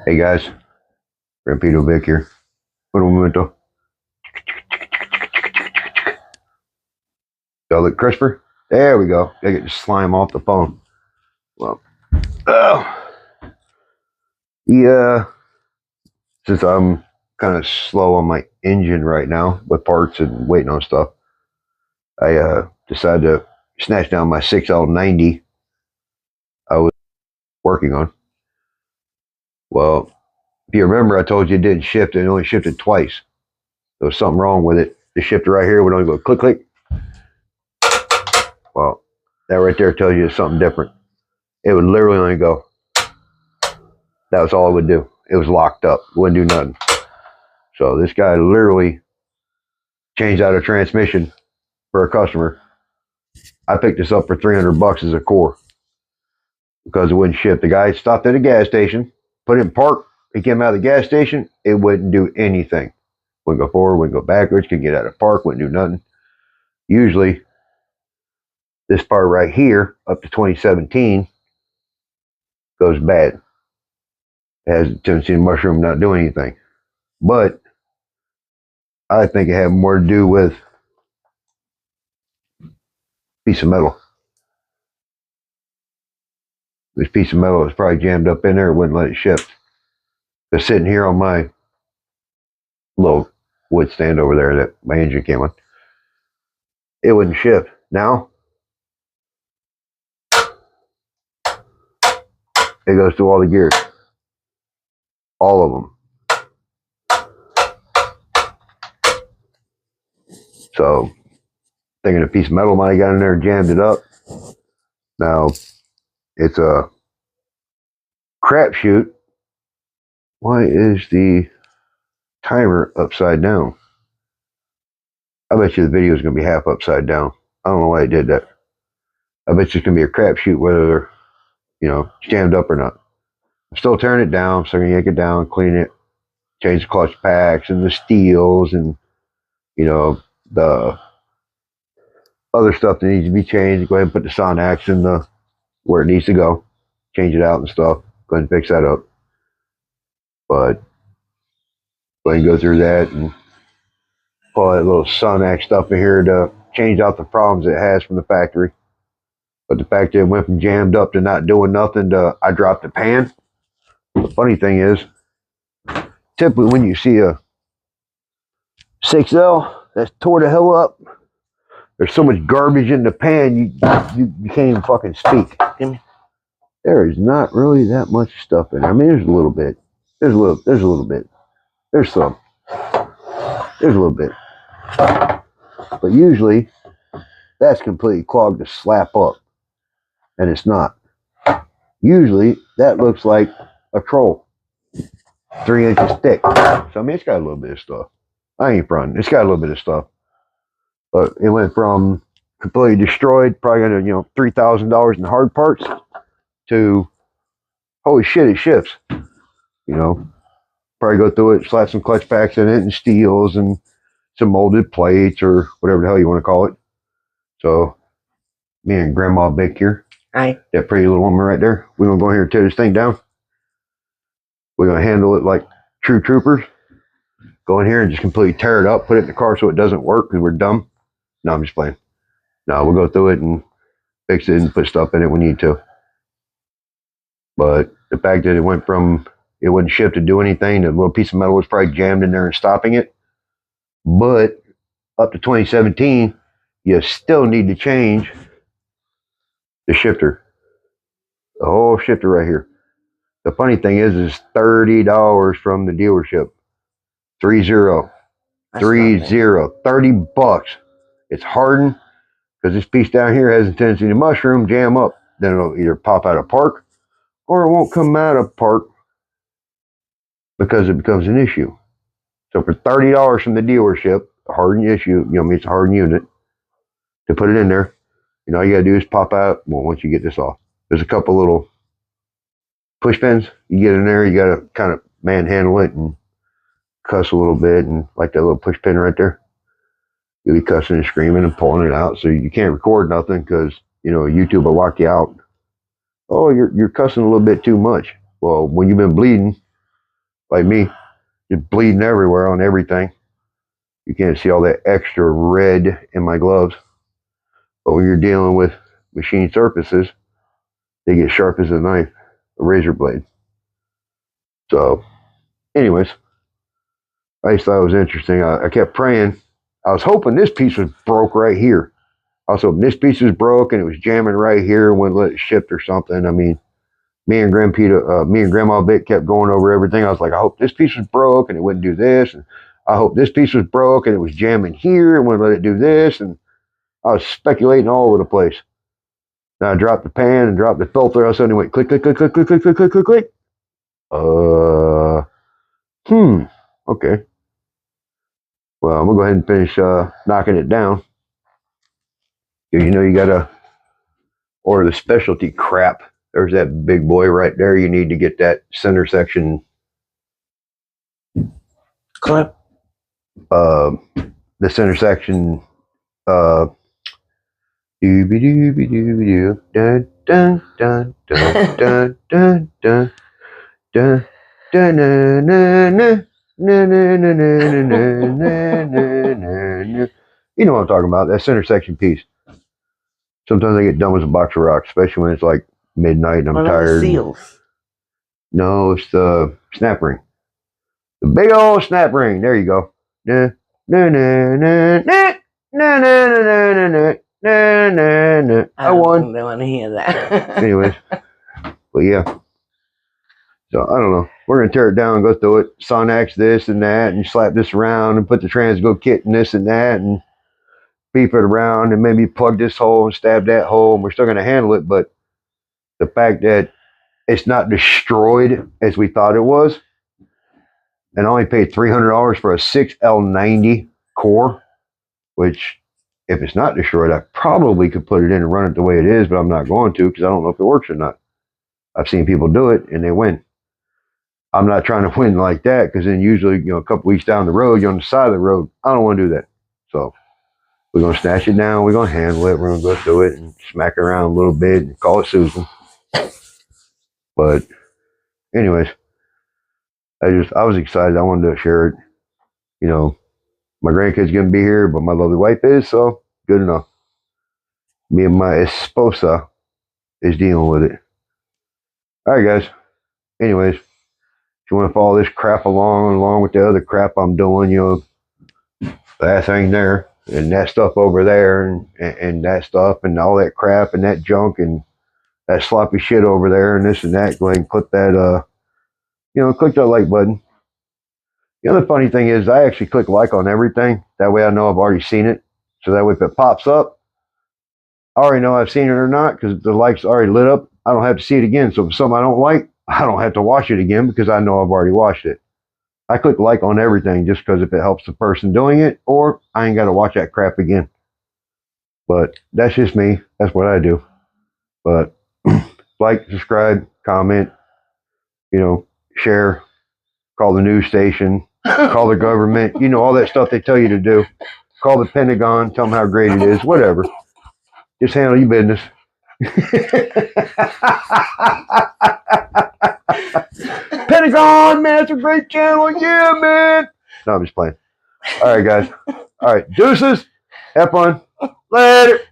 Hey guys, Rampito Vic here. Un momento. Y'all look crisper? There we go. Gotta get the slime off the phone. Well, oh, yeah, since I'm kind of slow on my engine right now with parts and waiting on stuff, I decided to snatch down my 6L90 I was working on. Well, if you remember, I told you it didn't shift. It only shifted twice. There was something wrong with it. The shifter right here would only go click, click. Well, that right there tells you something different. It would literally only go. That was all it would do. It was locked up. It wouldn't do nothing. So this guy literally changed out a transmission for a customer. I picked this up for $300 as a core because it wouldn't shift. The guy stopped at a gas station, put it in park. He came out of the gas station. It wouldn't do anything. Wouldn't go forward, wouldn't go backwards, could get out of park, wouldn't do nothing. Usually, this part right here, up to 2017, goes bad. It has a tendency to mushroom, not do anything. But I think it had more to do with a piece of metal. This piece of metal was probably jammed up in there. It wouldn't let it shift. It's sitting here on my little wood stand over there that my engine came on. It wouldn't shift. Now, it goes through all the gears. All of them. So, thinking a piece of metal might have got in there and jammed it up. Now, it's a crapshoot. Why is the timer upside down? I bet you the video is going to be half upside down. I don't know why I did that. I bet you it's going to be a crapshoot whether they're, jammed up or not. I'm still tearing it down, so I'm going to yank it down, clean it, change the clutch packs and the steels and, the other stuff that needs to be changed. Go ahead and put the Sonax in where it needs to go. Change it out and stuff. Go ahead and fix that up. But go ahead and go through that and pull that little Sonax stuff in here to change out the problems it has from the factory. But the fact that it went from jammed up to not doing nothing to I dropped the pan. The funny thing is, typically when you see a 6L that's tore the hell up, there's so much garbage in the pan you can't even fucking speak. There is not really that much stuff in there. I mean, there's a little bit. There's a little bit. There's some. There's a little bit. But usually, that's completely clogged to slap up. And it's not. Usually, that looks like a troll. 3 inches thick. So, I mean, it's got a little bit of stuff. I ain't fronting. It's got a little bit of stuff. But it went from completely destroyed, probably got $3,000 in hard parts, to holy shit, it shifts. Probably go through it, slap some clutch packs in it and steels and some molded plates or whatever the hell you want to call it. So, me and Grandma Vic here. Hi. That pretty little woman right there. We're going to go here and tear this thing down. We're going to handle it like true troopers. Go in here and just completely tear it up, put it in the car so it doesn't work because we're dumb. No, I'm just playing. No, we'll go through it and fix it and put stuff in it we need to. But the fact that it went from it wouldn't shift to do anything, the little piece of metal was probably jammed in there and stopping it. But up to 2017, you still need to change the shifter. The whole shifter right here. The funny thing is it's $30 from the dealership. 30. 30 bucks. It's hardened because this piece down here has a tendency to mushroom, jam up. Then it'll either pop out of park or it won't come out of park because it becomes an issue. So for $30 from the dealership, a hardened issue, it's a hardened unit, to put it in there, all you gotta do is pop out. Well, once you get this off, there's a couple little push pins. You get in there, you gotta kind of manhandle it and cuss a little bit, and like that little push pin right there, you'll be cussing and screaming and pulling it out. So you can't record nothing because YouTube will lock you out. Oh, you're cussing a little bit too much. Well, when you've been bleeding, like me, just bleeding everywhere on everything. You can't see all that extra red in my gloves. But when you're dealing with machine surfaces, they get sharp as a knife, a razor blade. So, anyways, I just thought it was interesting. I kept praying. I was hoping this piece was broke right here. I was hoping this piece was broke and it was jamming right here and wouldn't let it shift or something. I mean, me and Grandma Vic kept going over everything. I was like, I hope this piece was broke and it wouldn't do this. And I hope this piece was broke and it was jamming here and wouldn't let it do this. And I was speculating all over the place. Then I dropped the pan and dropped the filter. All of a sudden it went click, click, click, click, click, click, click, click, click, click. Okay. Well, I'm gonna go ahead and finish knocking it down. You know, you gotta order the specialty crap. There's that big boy right there. You need to get that center section clip. The center section. Dooby dooby dooby doo. Dun dun dun dun dun dun dun dun dun na na na. Na, na, na, na, na, na, na, na, na. You know what I'm talking about, that center section piece. Sometimes I get dumb as a box of rocks, especially when it's like midnight and I'm tired. Seals. No, it's the snap ring. The big old snap ring. There you go. Na, na, na, na, na, na, na, na, na, na, na, na, na. I won. I don't want to hear that. Anyways, but yeah. So I don't know. We're gonna tear it down and go through it. Sonax this and that, and slap this around and put the Transgo kit in this and that, and beef it around and maybe plug this hole and stab that hole. And we're still gonna handle it, but the fact that it's not destroyed as we thought it was, and I only paid $300 for a 6L90 core, which if it's not destroyed, I probably could put it in and run it the way it is, but I'm not going to because I don't know if it works or not. I've seen people do it and they win. I'm not trying to win like that because then usually, you know, a couple weeks down the road, you're on the side of the road. I don't want to do that. So we're going to snatch it down. We're going to handle it. We're going to go through it and smack it around a little bit and call it Susan. But anyways, I was excited. I wanted to share it. You know, my grandkid's going to be here, but my lovely wife is, so good enough. Me and my esposa is dealing with it. All right, guys. Anyways, if you want to follow this crap along with the other crap I'm doing, you know, that thing there and that stuff over there and that stuff and all that crap and that junk and that sloppy shit over there and this and that, go ahead and click that, click that like button. The other funny thing is I actually click like on everything. That way I know I've already seen it. So that way if it pops up, I already know I've seen it or not because the like's already lit up. I don't have to see it again. So if it's something I don't like, I don't have to watch it again because I know I've already watched it. I click like on everything just because if it helps the person doing it, or I ain't got to watch that crap again. But that's just me. That's what I do. But like, subscribe, comment, you know, share, call the news station, call the government, you know, all that stuff they tell you to do. Call the Pentagon, tell them how great it is, whatever. Just handle your business. Pentagon, man, it's a great channel. Yeah, man. No, I'm just playing. All right, guys. All right, deuces. Have fun. Later.